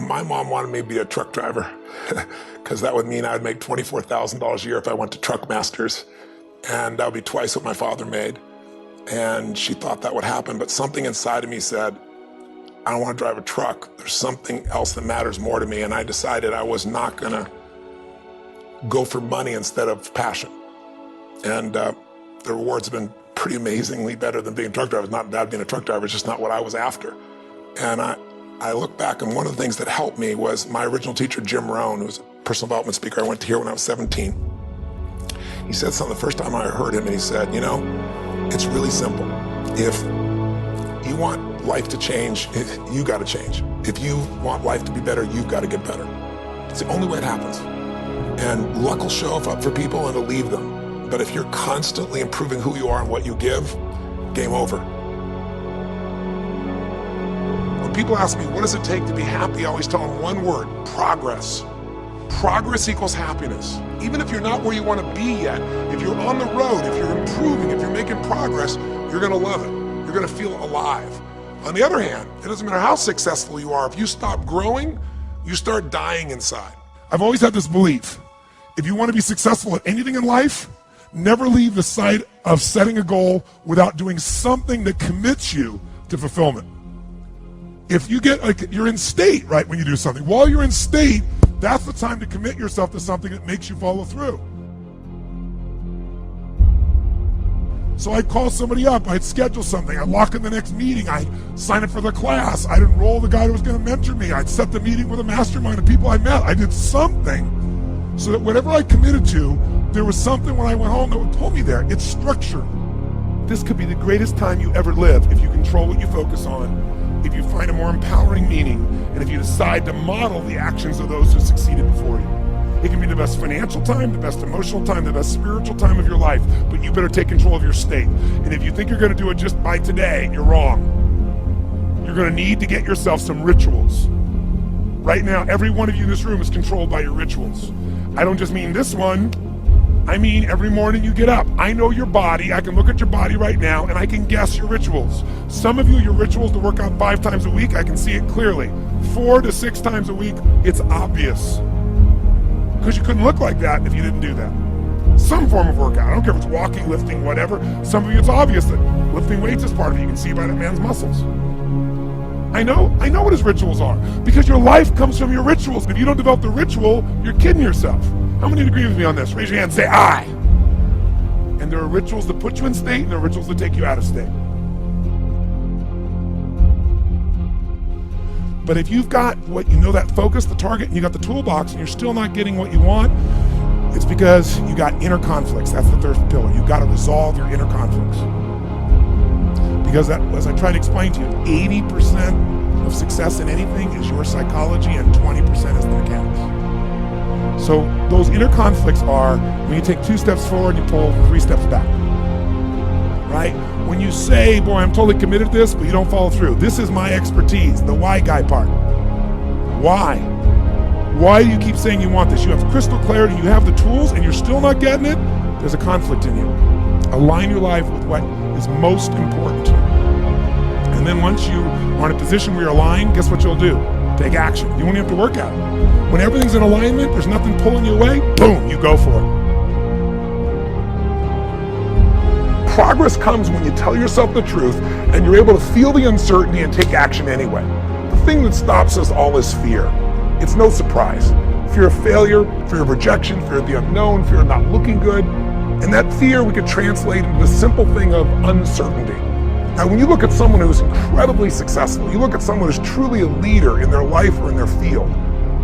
My mom wanted me to be a truck driver because that would mean I'd make $24,000 a year if I went to Truck Masters, and that would be twice what my father made. And she thought that would happen, but something inside of me said, I don't want to drive a truck. There's something else that matters more to me, and I decided I was not gonna go for money instead of passion. And the rewards have been pretty amazingly better than being a truck driver. It's not bad being a truck driver, it's just not what I was after. And I look back, and one of the things that helped me was my original teacher, Jim Rohn, who was a personal development speaker I went to hear when I was 17. He said something the first time I heard him, and he said, you know, it's really simple. If you want life to change, you gotta change. If you want life to be better, you've gotta get better. It's the only way it happens. And luck will show up for people and it'll leave them. But if you're constantly improving who you are and what you give, game over. When people ask me, what does it take to be happy? I always tell them one word: progress. Progress equals happiness. Even if you're not where you want to be yet, if you're on the road, if you're improving, if you're making progress, you're gonna love it. You're gonna feel alive. On the other hand, it doesn't matter how successful you are, if you stop growing, you start dying inside. I've always had this belief: if you want to be successful at anything in life, never leave the sight of setting a goal without doing something that commits you to fulfillment. If you get, like, you're in state, right, when you do something. While you're in state, that's the time to commit yourself to something that makes you follow through. So I'd call somebody up, I'd schedule something, I'd lock in the next meeting, I'd sign up for the class, I'd enroll the guy who was gonna mentor me, I'd set the meeting with a mastermind of people I met. I did something so that whatever I committed to, there was something when I went home that would pull me there. It's structure. This could be the greatest time you ever live if you control what you focus on, if you find a more empowering meaning, and if you decide to model the actions of those who succeeded before you. It can be the best financial time, the best emotional time, the best spiritual time of your life, but you better take control of your state. And if you think you're gonna do it just by today, you're wrong. You're gonna need to get yourself some rituals. Right now, every one of you in this room is controlled by your rituals. I don't just mean this one, I mean every morning you get up. I know your body, I can look at your body right now, and I can guess your rituals. Some of you, your rituals to work out 5 times a week, I can see it clearly. 4 to 6 times a week, it's obvious. Because you couldn't look like that if you didn't do that. Some form of workout, I don't care if it's walking, lifting, whatever. Some of you, it's obvious that lifting weights is part of it. You can see by that man's muscles. I know what his rituals are, because your life comes from your rituals. If you don't develop the ritual, you're kidding yourself. How many agree with me on this? Raise your hand and say, I. And there are rituals that put you in state, and there are rituals that take you out of state. But if you've got what you know, that focus, the target, and you got the toolbox, and you're still not getting what you want, it's because you got inner conflicts. That's the third pillar. You've got to resolve your inner conflicts. Because that, as I tried to explain to you, 80% of success in anything is your psychology, and 20% is the mechanics. So those inner conflicts are when you take 2 steps forward, you pull 3 steps back. Right? When you say, boy, I'm totally committed to this, but you don't follow through. This is my expertise, the why guy part. Why? Why do you keep saying you want this? You have crystal clarity, you have the tools, and you're still not getting it? There's a conflict in you. Align your life with what is most important to you. And then once you are in a position where you're aligned, guess what you'll do? Take action. You won't even have to work at it. When everything's in alignment, there's nothing pulling you away, boom, you go for it. Progress comes when you tell yourself the truth and you're able to feel the uncertainty and take action anyway. The thing that stops us all is fear. It's no surprise. Fear of failure, fear of rejection, fear of the unknown, fear of not looking good. And that fear we could translate into the simple thing of uncertainty. Now, when you look at someone who's incredibly successful, you look at someone who's truly a leader in their life or in their field,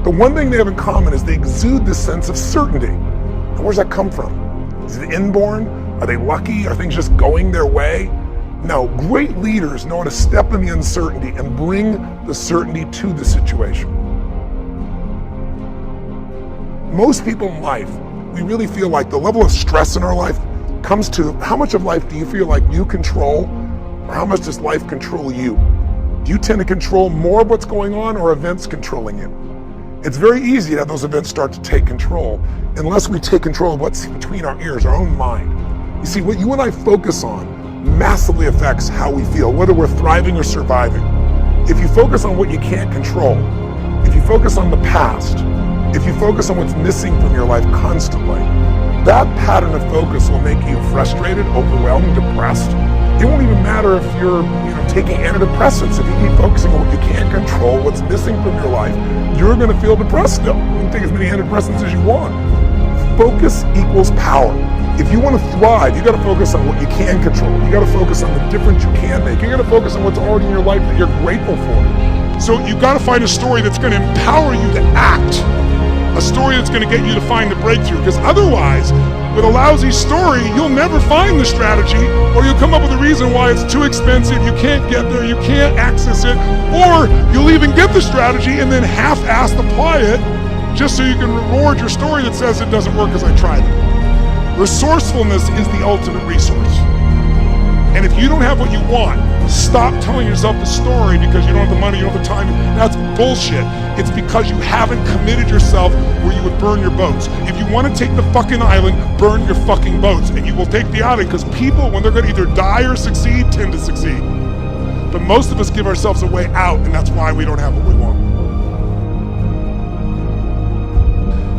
the one thing they have in common is they exude this sense of certainty. And where's that come from? Is it inborn? Are they lucky? Are things just going their way? No, great leaders know how to step in the uncertainty and bring the certainty to the situation. Most people in life, we really feel like the level of stress in our life comes to how much of life do you feel like you control, or how much does life control you? Do you tend to control more of what's going on, or events controlling you? It's very easy to have those events start to take control unless we take control of what's between our ears, our own mind. You see, what you and I focus on massively affects how we feel, whether we're thriving or surviving. If you focus on what you can't control, If you focus on the past, if you focus on what's missing from your life constantly, that pattern of focus will make you frustrated, overwhelmed, depressed. It won't even matter if you're taking antidepressants. If you keep focusing on what you can't control, what's missing from your life, you're going to feel depressed still. You can take as many antidepressants as you want. Focus equals power. If you want to thrive, you got to focus on what you can control. You got to focus on the difference you can make. You got to focus on what's already in your life that you're grateful for. So you got to find a story that's going to empower you to act. A story that's going to get you to find the breakthrough, because otherwise, with a lousy story, you'll never find the strategy, or you'll come up with a reason why it's too expensive, you can't get there, you can't access it, or you'll even get the strategy and then half-assed apply it just so you can reward your story that says it doesn't work because I tried it. Resourcefulness is the ultimate resource. And if you don't have what you want, stop telling yourself the story because you don't have the money, you don't have the time. That's bullshit. It's because you haven't committed yourself where you would burn your boats. If you want to take the fucking island, burn your fucking boats, and you will take the island, because people, when they're going to either die or succeed, tend to succeed. But most of us give ourselves a way out, and that's why we don't have what we want.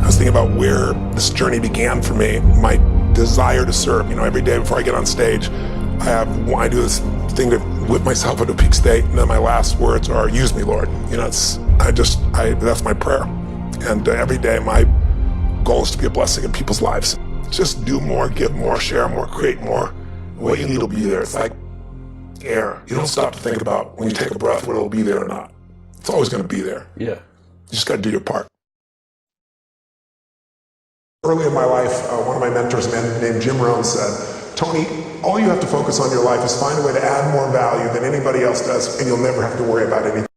I was thinking about where this journey began for me, my desire to serve. Every day before I get on stage, I do this thing to whip myself into a peak state, and then my last words are, "Use me, Lord." That's my prayer. And every day my goal is to be a blessing in people's lives. Just do more, give more, share more, create more. What you need will be there. It's like air. You don't stop to think about when you take a breath whether it'll be there or not. It's always going to be there. Yeah. You just got to do your part. Early in my life, one of my mentors, a man named Jim Rohn, said, "Tony, all you have to focus on in your life is find a way to add more value than anybody else does, and you'll never have to worry about anything